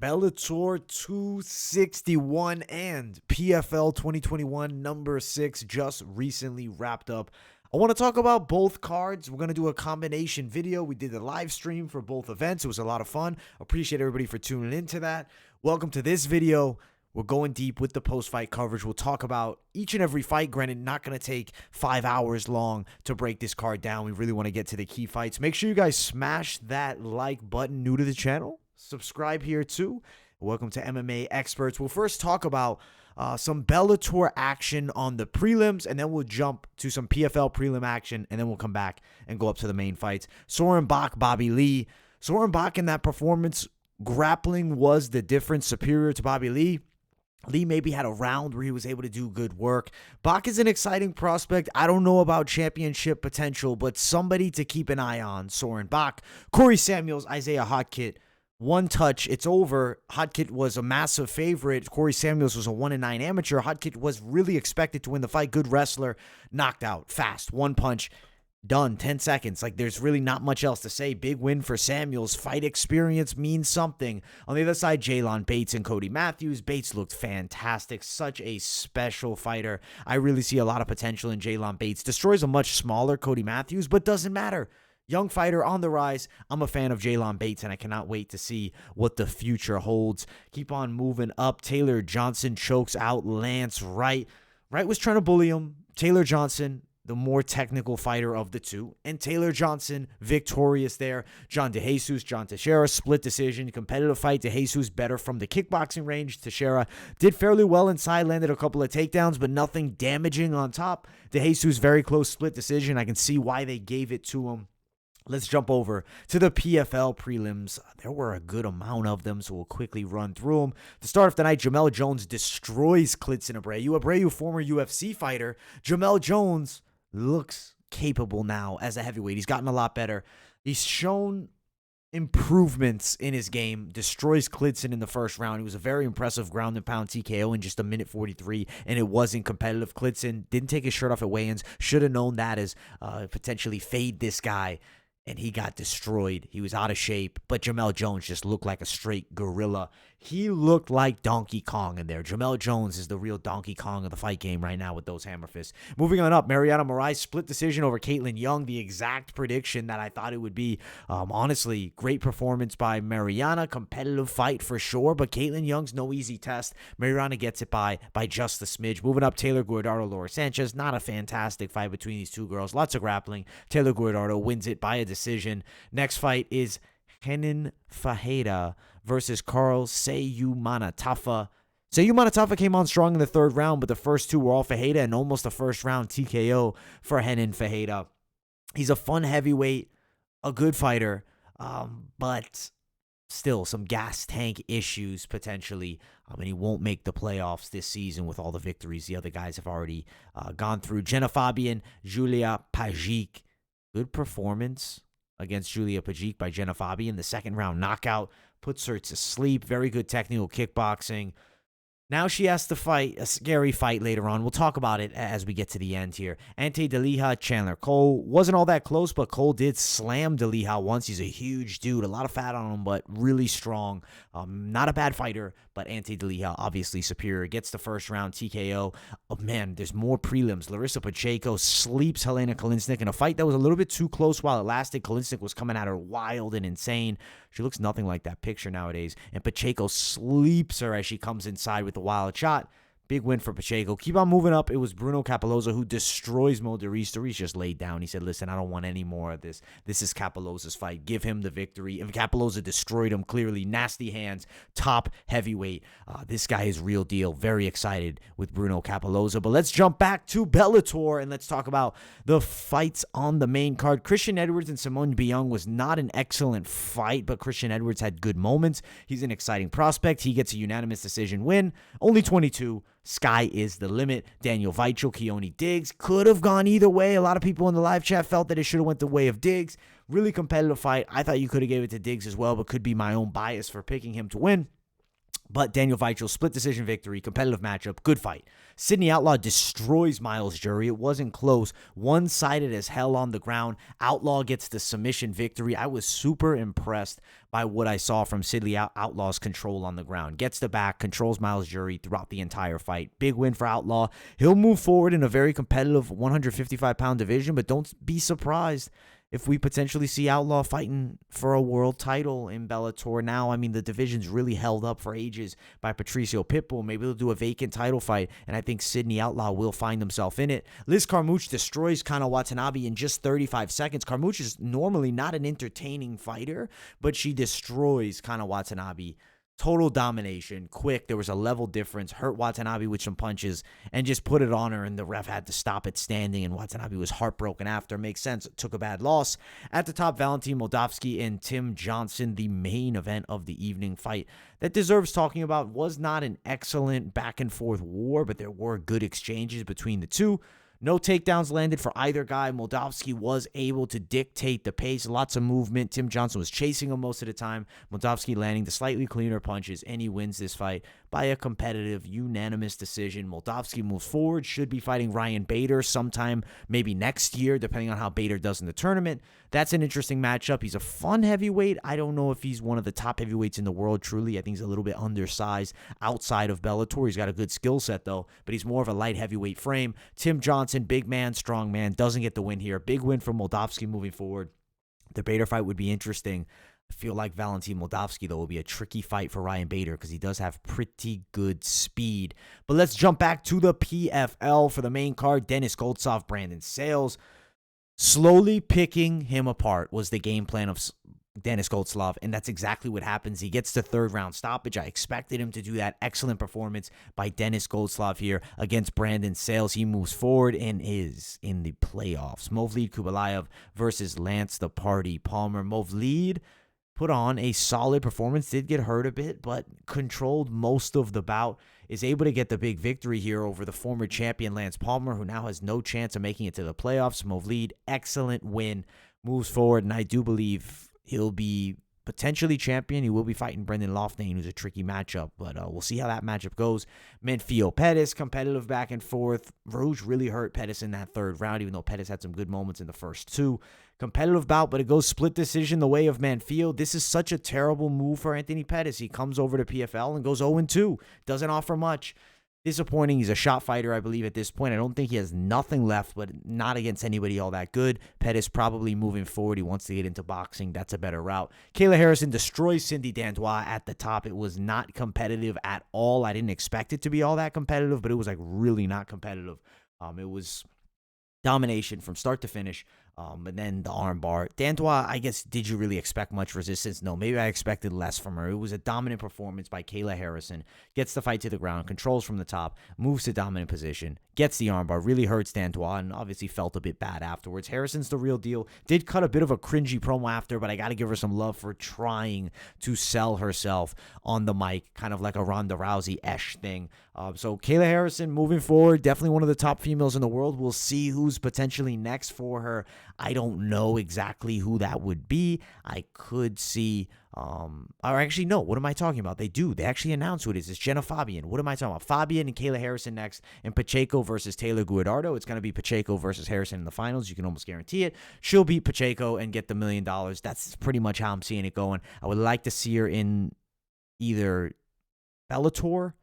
Bellator 261 and PFL 2021 number 6 just recently wrapped up. I want to talk about both cards. We're going to do a combination video. We did a live stream for both events. It was a lot of fun. Appreciate everybody for tuning into that. Welcome to this video. We're going deep with the post-fight coverage. We'll talk about each and every fight. Granted, not going to take 5 hours long to break this card down. We really want to get to the key fights. Make sure you guys smash that like button. New to the channel, subscribe here too. Welcome to MMA Experts. We'll first talk about some Bellator action on the prelims, and then we'll jump to some PFL prelim action, and then we'll come back and go up to the main fights. Soren Bach, Bobby Lee. Soren Bach in that performance, grappling was the difference, superior to Bobby Lee. Lee maybe had a round where he was able to do good work. Bach is an exciting prospect. I don't know about championship potential, but somebody to keep an eye on. Soren Bach. Corey Samuels, Isaiah Hotkit. One touch, it's over. Hotkit was a massive favorite. Corey Samuels was a 1-9 amateur. Hotkit was really expected to win the fight. Good wrestler. Knocked out. Fast. One punch. Done. 10 seconds. Like, there's really not much else to say. Big win for Samuels. Fight experience means something. On the other side, Jalon Bates and Cody Matthews. Bates looked fantastic. Such a special fighter. I really see a lot of potential in Jalon Bates. Destroys a much smaller Cody Matthews, but doesn't matter. Young fighter on the rise. I'm a fan of Jalon Bates, and I cannot wait to see what the future holds. Keep on moving up. Taylor Johnson chokes out Lance Wright. Wright was trying to bully him. Taylor Johnson, the more technical fighter of the two, and Taylor Johnson victorious there. John Teixeira, split decision, competitive fight. DeJesus better from the kickboxing range. Teixeira did fairly well inside, landed a couple of takedowns, but nothing damaging on top. DeJesus very close split decision. I can see why they gave it to him. Let's jump over to the PFL prelims. There were a good amount of them, so we'll quickly run through them. To start off the night, Jamel Jones destroys Klidson Abreu. Abreu, former UFC fighter. Jamel Jones looks capable now as a heavyweight. He's gotten a lot better. He's shown improvements in his game. Destroys Klidson in the first round. He was a very impressive ground and pound TKO in just a minute 43, and it wasn't competitive. Klidson didn't take his shirt off at weigh-ins. Should have known that as potentially fade this guy. And he got destroyed. He was out of shape. But Jamel Jones just looked like a straight gorilla. He looked like Donkey Kong in there. Jamel Jones is the real Donkey Kong of the fight game right now with those hammer fists. Moving on up, Mariana Moraes split decision over Caitlin Young. The exact prediction that I thought it would be. Honestly, great performance by Mariana. Competitive fight for sure. But Caitlin Young's no easy test. Mariana gets it by just a smidge. Moving up, Taylor Guardado, Laura Sanchez. Not a fantastic fight between these two girls. Lots of grappling. Taylor Guardado wins it by a decision. Next fight is Renan Ferreira versus Carl Seumanatafa. Seumanatafa came on strong in the third round, but the first two were all Ferreira and almost a first round TKO for Renan Ferreira. He's a fun heavyweight, a good fighter, but still some gas tank issues potentially. And he won't make the playoffs this season with all the victories the other guys have already gone through. Jenna Fabian, Julia Pajic. Good performance against Julia Pajic by Jenna Fabian. The second round knockout puts her to sleep. Very good technical kickboxing. Now she has to fight a scary fight later on. We'll talk about it as we get to the end here. Ante Delija, Chandler Cole. Wasn't all that close, but Cole did slam Delija once. He's a huge dude. A lot of fat on him, but really strong. Not a bad fighter, but Ante Delija obviously superior. Gets the first round TKO. Oh, man, there's more prelims. Larissa Pacheco sleeps Helena Kalinsnik in a fight that was a little bit too close while it lasted. Kalinsnik was coming at her wild and insane. She looks nothing like that picture nowadays. And Pacheco sleeps her as she comes inside with a wild shot. Big win for Pacheco. Keep on moving up. It was Bruno Capoloza who destroys Moldavsky. Darius just laid down. He said, listen, I don't want any more of this. This is Capoloza's fight. Give him the victory. And Capoloza destroyed him clearly. Nasty hands. Top heavyweight. This guy is real deal. Very excited with Bruno Capoloza. But let's jump back to Bellator and let's talk about the fights on the main card. Christian Edwards and Simone Bion was not an excellent fight, but Christian Edwards had good moments. He's an exciting prospect. He gets a unanimous decision win. Only 22. Sky is the limit. Daniel Weichel, Keone Diggs. Could have gone either way. A lot of people in the live chat felt that it should have went the way of Diggs. Really competitive fight. I thought you could have gave it to Diggs as well, but could be my own bias for picking him to win. But Daniel Weichel, split decision victory, competitive matchup, good fight. Sydney Outlaw destroys Miles Jury. It wasn't close. One-sided as hell on the ground. Outlaw gets the submission victory. I was super impressed by what I saw from Sydney Outlaw's control on the ground. Gets the back, controls Miles Jury throughout the entire fight. Big win for Outlaw. He'll move forward in a very competitive 155-pound division, but don't be surprised if we potentially see Outlaw fighting for a world title in Bellator now. I mean, the division's really held up for ages by Patricio Pitbull. Maybe they'll do a vacant title fight, and I think Sydney Outlaw will find himself in it. Liz Carmouche destroys Kana Watanabe in just 35 seconds. Carmouche is normally not an entertaining fighter, but she destroys Kana Watanabe. Total domination, quick. There was a level difference. Hurt Watanabe with some punches and just put it on her, and the ref had to stop it standing, and Watanabe was heartbroken after. Makes sense. Took a bad loss. At the top, Dandois Moldavsky and Tim Johnson, the main event of the evening fight that deserves talking about. Was not an excellent back-and-forth war, but there were good exchanges between the two. No takedowns landed for either guy. Moldavsky was able to dictate the pace. Lots of movement. Tim Johnson was chasing him most of the time. Moldavsky landing the slightly cleaner punches, and he wins this fight by a competitive, unanimous decision. Moldavsky moves forward. Should be fighting Ryan Bader sometime maybe next year, depending on how Bader does in the tournament. That's an interesting matchup. He's a fun heavyweight. I don't know if he's one of the top heavyweights in the world, truly. I think he's a little bit undersized outside of Bellator. He's got a good skill set, though, but he's more of a light heavyweight frame. Tim Johnson, big man, strong man, doesn't get the win here. Big win for Moldavsky moving forward. The Bader fight would be interesting. I feel like Dandois Moldavsky, though, will be a tricky fight for Ryan Bader because he does have pretty good speed. But let's jump back to the PFL for the main card. Dennis Goltsov, Brandon Sales. Slowly picking him apart was the game plan of Dennis Goltsov, and that's exactly what happens. He gets the third-round stoppage. I expected him to do that. Excellent performance by Dennis Goltsov here against Brandon Sales. He moves forward and is in the playoffs. Movlid Kubalayev versus Lance the Party Palmer. Movlid put on a solid performance, did get hurt a bit, but controlled most of the bout. Is able to get the big victory here over the former champion Lance Palmer, who now has no chance of making it to the playoffs. Movlid, excellent win, moves forward, and I do believe he'll be potentially champion. He will be fighting Brendan Loughnane, who's a tricky matchup, but we'll see how that matchup goes. Menfio Pettis, competitive back and forth. Rouge really hurt Pettis in that third round, even though Pettis had some good moments in the first two. Competitive bout, but it goes split decision the way of Menfio. This is such a terrible move for Anthony Pettis. He comes over to PFL and goes 0-2. Doesn't offer much. Disappointing. He's a shot fighter, I believe, at this point. I don't think he has nothing left, but not against anybody all that good. Pettis probably moving forward. He wants to get into boxing. That's a better route. Kayla Harrison destroys Cindy Dandois at the top. It was not competitive at all. I didn't expect it to be all that competitive, but it was like really not competitive. It was domination from start to finish. And then the armbar. Dandois, I guess, did you really expect much resistance? No, maybe I expected less from her. It was a dominant performance by Kayla Harrison. Gets the fight to the ground, controls from the top, moves to dominant position, gets the armbar, really hurts Dandois, and obviously felt a bit bad afterwards. Harrison's the real deal. Did cut a bit of a cringy promo after, but I got to give her some love for trying to sell herself on the mic, kind of like a Ronda Rousey-esh thing. So Kayla Harrison moving forward, definitely one of the top females in the world. We'll see who's potentially next for her. I don't know exactly who that would be. I could see, or actually, no, what am I talking about? They do. They actually announce who it is. It's Jenna Fabian. What am I talking about? Fabian and Kayla Harrison next, and Pacheco versus Taylor Guadardo. It's going to be Pacheco versus Harrison in the finals. You can almost guarantee it. She'll beat Pacheco and get the $1 million. That's pretty much how I'm seeing it going. I would like to see her in either Bellator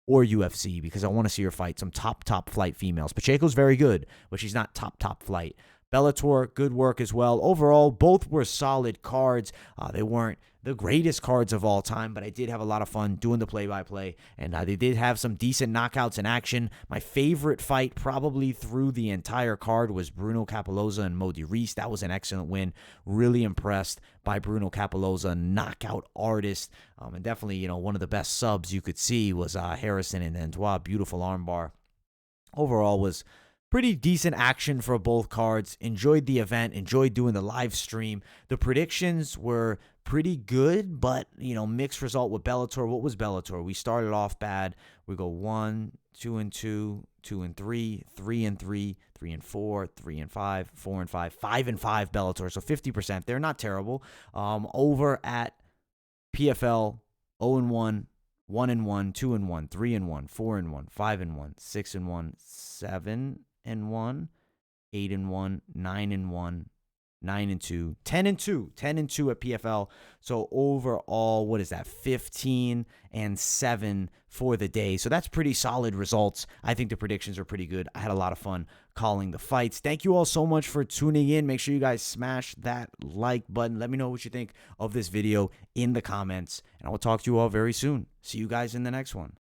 or UFC because I want to see her fight some top flight females. Pacheco's very good, but she's not top flight. Bellator, good work as well. Overall, both were solid cards. They weren't the greatest cards of all time, but I did have a lot of fun doing the play-by-play, and they did have some decent knockouts in action. My favorite fight probably through the entire card was Bruno Capoloza and Modi Reese. That was an excellent win. Really impressed by Bruno Capoloza, knockout artist, and definitely, one of the best subs you could see was Harrison and Dandois. Beautiful armbar. Overall was pretty decent action for both cards. Enjoyed the event. Enjoyed doing the live stream. The predictions were pretty good, but, mixed result with Bellator. What was Bellator? We started off bad. We go 1, 2-2, 2-3, 3-3, 3-4, 3-5, 4-5, 5-5 Bellator. So 50%. They're not terrible. Over at PFL, 0-1. 1-1, 2-1, 3-1, 4-1, 5-1, 6-1, 7-1, 8-1, 9-1, 9-2, 10-2, 10-2 at PFL. So overall, what is that? 15-7 for the day. So that's pretty solid results. I think the predictions are pretty good. I had a lot of fun calling the fights. Thank you all so much for tuning in. Make sure you guys smash that like button. Let me know what you think of this video in the comments, and I will talk to you all very soon. See you guys in the next one.